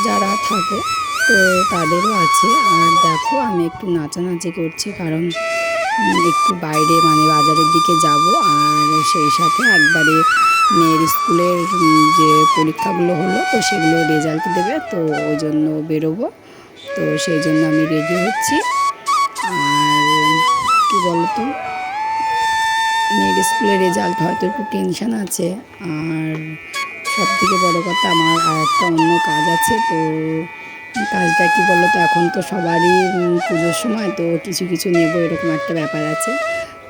যারা থাকো তো তাদেরও আছে। আর দেখো আমি একটু নাচানাচি করছি, কারণ একটু বাইরে মানে বাজারের দিকে যাব। আর সেই সাথে একবারে মেয়ের স্কুলের যে পরীক্ষাগুলো হলো তো সেগুলো রেজাল্ট দেবে, তো ওই জন্য বেরোবো। তো সেই জন্য আমি রেডি হচ্ছি। আর কি বলতো, মেয়ের স্কুলের রেজাল্ট হয়তো একটু টেনশান আছে। আর সবথেকে বড় কথা, আমার আর একটা অন্য কাজ আছে। তো কাজটা কি বলতো, এখন তো সবারই পুজোর সময় তো কিছু কিছু নেবো, এরকম একটা ব্যাপার আছে।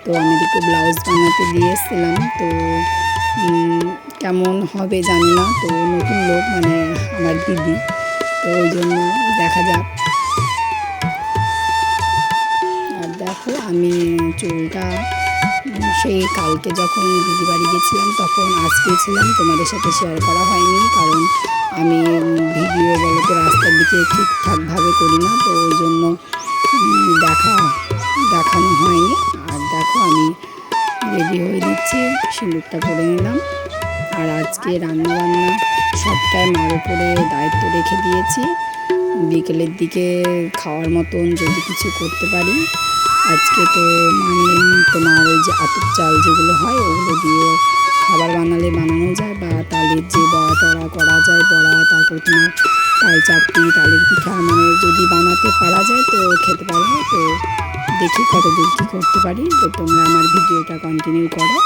তো আমি দুটো ব্লাউজ বানাতে দিয়ে এসেছিলাম। তো কেমন হবে জানি না, তো নতুন লোক মানে আমার দিদি, তো ওই জন্য দেখা যাক। আর দেখো আমি চুলটা সেই কালকে যখন দিদি বাড়ি গেছিলাম তখন আঁচড়েছিলাম, তোমাদের সাথে শেয়ার করা হয়নি, কারণ আমি ভিডিও বলো তো রাস্তার দিকে ঠিকঠাকভাবে করি না, তো ওই জন্য দেখানো হয়নি। আর দেখো আমি রেডি হয়ে দিচ্ছি, সিঁদুরটা পরে নিলাম। আর আজকে রান্নাবান্না সবটাই মার উপরে দায়িত্ব রেখে দিয়েছি। বিকেলের দিকে খাওয়ার মতন যদি কিছু করতে পারি। আজকে তো মানে তোমার ওই যে আতপ চাল যেগুলো হয় ওগুলো দিয়ে খাবার বানালে বানানো যায়, বা তালের যে বড়া টড়া করা যায় বড়া, তারপর তোমার তাল চাপড়ি, তালের পিঠা, মানে যদি বানাতে পারা যায় তো খেতে পারবো। তো দেখি কতদূর কী করতে পারি। তো তোমরা আমার ভিডিওটা কন্টিনিউ করো।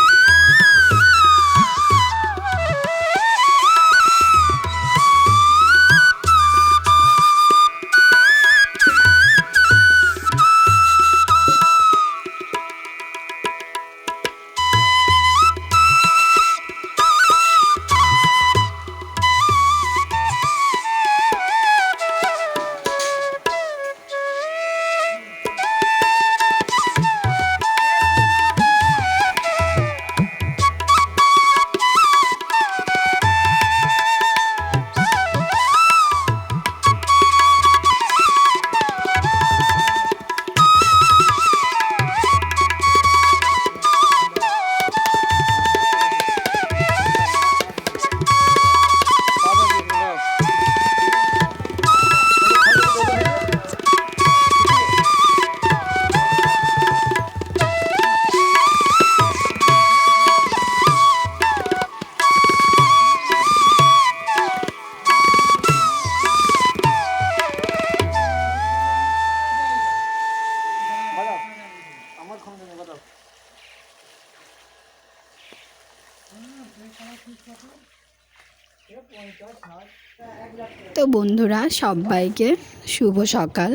তো বন্ধুরা সবাইকে শুভ সকাল,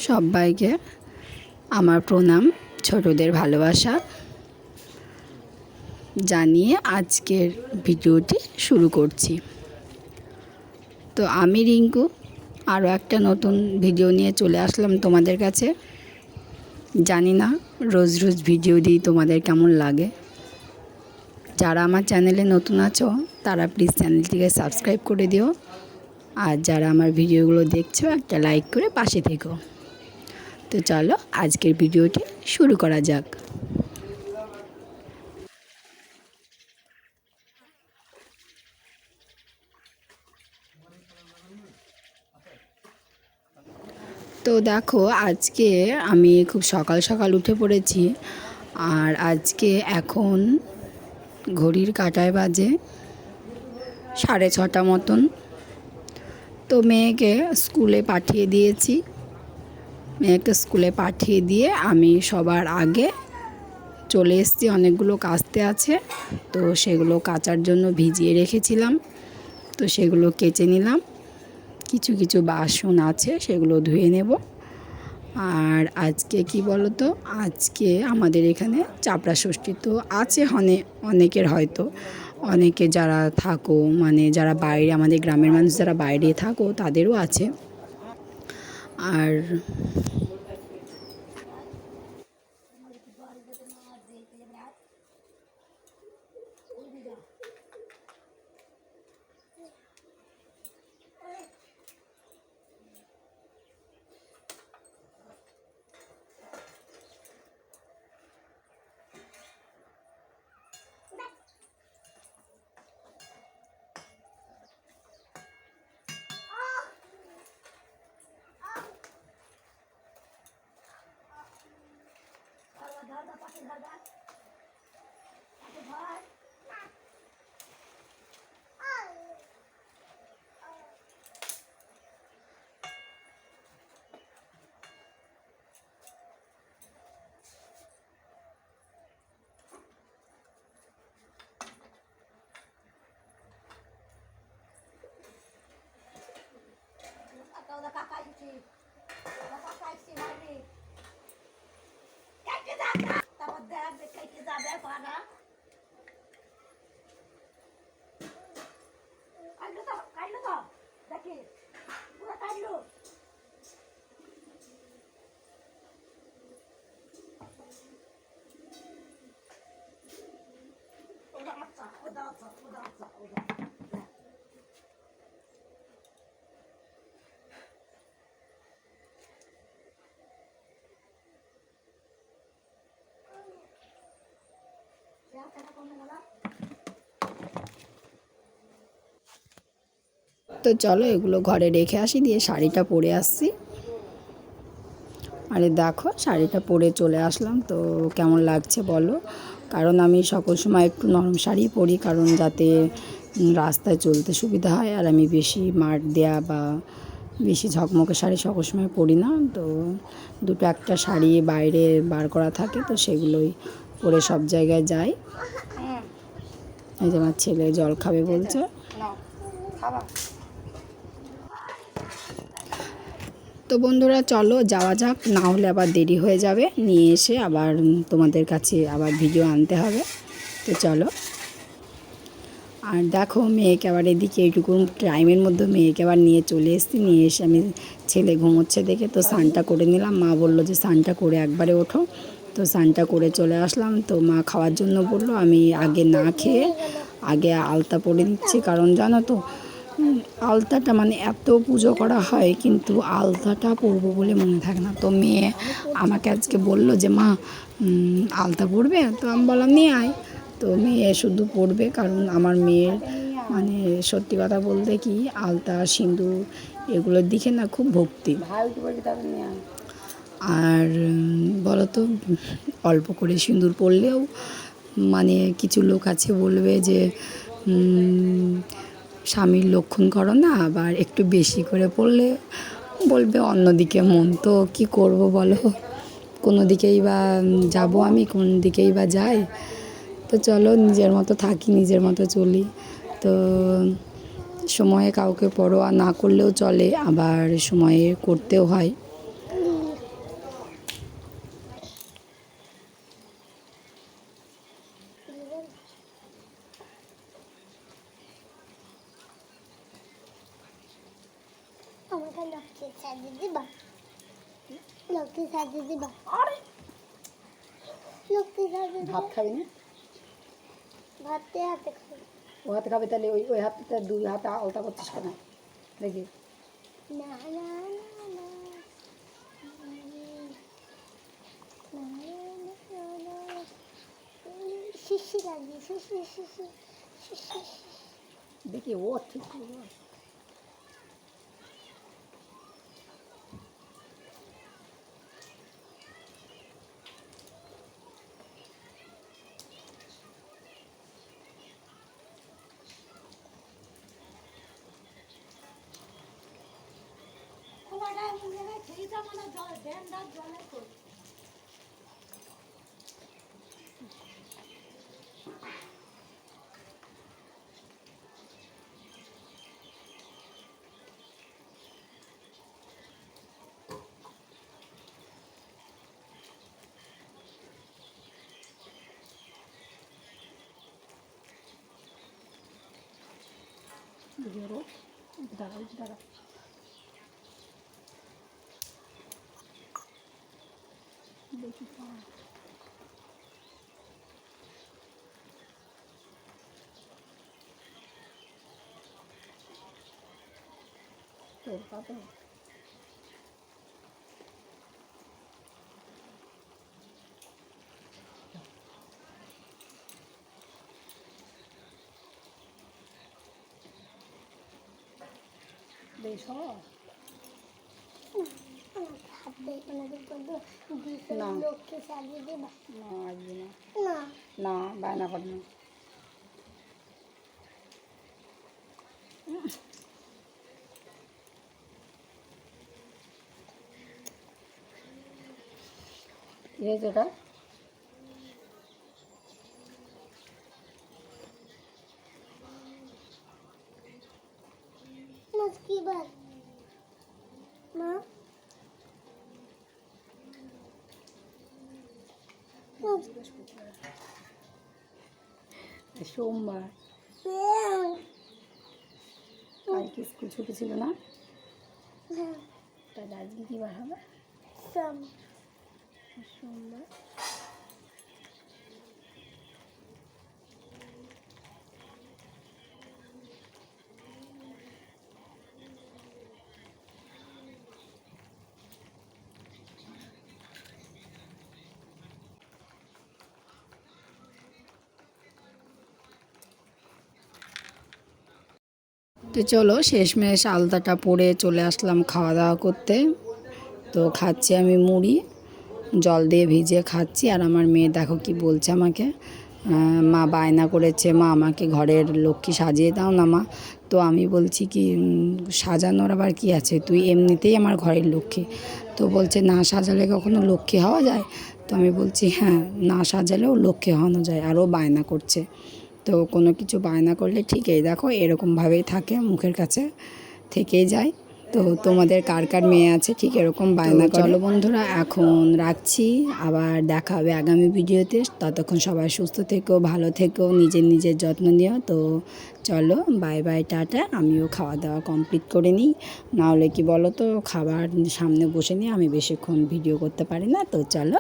সবাইকে আমার প্রণাম, ছোটদের ভালোবাসা জানিয়ে আজকের ভিডিওটি শুরু করছি। তো আমি রিঙ্কু আরও একটা নতুন ভিডিও নিয়ে চলে আসলাম তোমাদের কাছে। জানি না রোজ রোজ ভিডিও দিই তোমাদের কেমন লাগে। যারা আমার চ্যানেলে নতুন আছো তারা প্লিজ চ্যানেলটিকে সাবস্ক্রাইব করে দিও। আর যারা আমার ভিডিওগুলো দেখছো একটা লাইক করে পাশে থেকো। তো চলো আজকের ভিডিওটি শুরু করা যাক। তো দেখো আজকে আমি খুব সকাল সকাল উঠে পড়েছি। আর আজকে এখন ঘড়ির কাঁটায় বাজে 6:30 মতন। তো মেয়েকে স্কুলে পাঠিয়ে দিয়েছি। মেয়েকে স্কুলে পাঠিয়ে দিয়ে আমি সবার আগে চলে এসেছি। অনেকগুলো কাচতে আছে, তো সেগুলো কাচার জন্য ভিজিয়ে রেখেছিলাম, তো সেগুলো কেচে নিলাম। কিছু কিছু বাসন আছে সেগুলো ধুয়ে নেব। আর আজকে কি বলো তো, আজকে আমাদের এখানে চাপড়া ষষ্ঠী তো আছে। অনেকের হয়তো অনেকে যারা থাকো মানে যারা বাইরে, আমাদের গ্রামের মানুষ যারা বাইরে থাকো তাদেরও আছে। আর তো চলো এগুলো ঘরে রেখে আসি, দিয়ে শাড়িটা পরে আসছি। আরে দেখো শাড়িটা পরে চলে আসলাম, তো কেমন লাগছে বলো। কারণ আমি সকল সময় একটু নরম শাড়ি পরি, কারণ যাতে রাস্তায় চলতে সুবিধা হয়। আর আমি বেশি মার দেয়া বা বেশি ঝকমকে শাড়ি সকল সময় পরি না। তো দুটো একটা শাড়ি বাইরে বার করা থাকে, তো সেগুলোই পরে সব জায়গায় যাই। এই যে আমার ছেলে জল খাবে বলছে। তো বন্ধুরা চলো যাওয়া যাক, না হলে আবার দেরি হয়ে যাবে, নিয়ে এসে আবার তোমাদের কাছে আবার ভিডিও আনতে হবে। তো চলো। আর দেখো মেয়েকে আবার এদিকে এইটুকু টাইমের মধ্যে মেয়েকে আবার নিয়ে চলে এসেছি। নিয়ে এসে আমি ছেলে ঘুমোচ্ছে দেখে তো স্নানটা করে নিলাম। মা বললো যে স্নানটা করে একবারে ওঠো, তো স্নানটা করে চলে আসলাম। তো মা খাওয়ার জন্য বললো, আমি আগে না খেয়ে আগে আলতা পরে নিচ্ছি। কারণ জানো তো আলতাটা মানে এত পুজো করা হয় কিন্তু আলতাটা পরবো বলে মনে থাকে না। তো মেয়ে আমাকে আজকে বলল যে মা আলতা পরবে, তো আমি বললাম নিয়ে আয়। তো মেয়ে শুধু পরবে, কারণ আমার মেয়ের মানে সত্যি কথা বলতে কি আলতা সিঁদুর এগুলোর দিকে না খুব ভক্তি। আর বলো তো অল্প করে সিঁদুর পরলেও মানে কিছু লোক আছে বলবে যে স্বামীর লক্ষণ করো না, আবার একটু বেশি করে পড়লে বলবে অন্যদিকে মন। তো কি করব বলো, কোনো দিকেই বা যাব আমি, কোন দিকেই বা যাই। তো চলো নিজের মতো থাকি, নিজের মতো চলি। তো সময়ে কাউকে পরোয়া না করলেও চলে, আবার সময়ে করতেও হয়। আমাকে লক্ষ্মী সাজিয়ে দিবা, লক্ষ্মী সাজিয়ে দিবা, লক্ষ্মী সাজিয়ে দিবা। ভাত খাবি না? ভাতে হাতে খাবো। ও হাতে খাবে, তাহলে ওই ওই হাতটা দুই হাতে আলতা করছিস কেন দেখি। না না না না শিশি লাগিয়ে শিশি শিশি শিশি। দেখি ও ঠিক জোরো দাঁড়াও দাঁড়াও। দেখি তো পাবো। বেশ থাকবে ওনাদের বলবো না। লোককে সাজিয়ে দেবা না আসবে না, না না বায়না করে না। কি হয়েছে ওটা? মাছ কি বার মা সোমবার, কালকে স্কুল ছুটি ছিল না, তাহলে আজকে কী বার হবে? সোমবার। তো চলো শেষমেশ আলতাটা পরে চলে আসলাম খাওয়া দাওয়া করতে। তো খাচ্ছি আমি মুড়ি, জল দিয়ে ভিজিয়ে খাচ্ছি। আর আমার মেয়ে দেখো কি বলছে আমাকে, মা বায়না করেছে, মা আমাকে ঘরের লক্ষ্মী সাজিয়ে দাও না মা। তো আমি বলছি কি সাজানোর আবার কি আছে, তুই এমনিতেই আমার ঘরের লক্ষ্মী। তো বলছে না সাজালে কখনো লক্ষ্মী হওয়া যায়? তো আমি বলছি হ্যাঁ, না সাজালেও লক্ষ্মী হওয়ানো যায়। আরও বায়না করছে। তো কোনো কিছু বায়না করলে ঠিকই দেখো এরকমভাবেই থাকে, মুখের কাছে থেকেই যায়। তো তোমাদের কার কার মেয়ে আছে ঠিক এরকম বায়না করে? চলো বন্ধুরা এখন রাখছি, আবার দেখা হবে আগামী ভিডিওতে। ততক্ষণ সবাই সুস্থ থেকো, ভালো থেকো, নিজের নিজের যত্ন নিও। তো চলো বাই বাই, টাটা। আমিও খাওয়া দাওয়া কমপ্লিট করে নিই, নাহলে কি বলো তো খাবার সামনে বসে নিয়ে আমি বেশিক্ষণ ভিডিও করতে পারি না। তো চলো।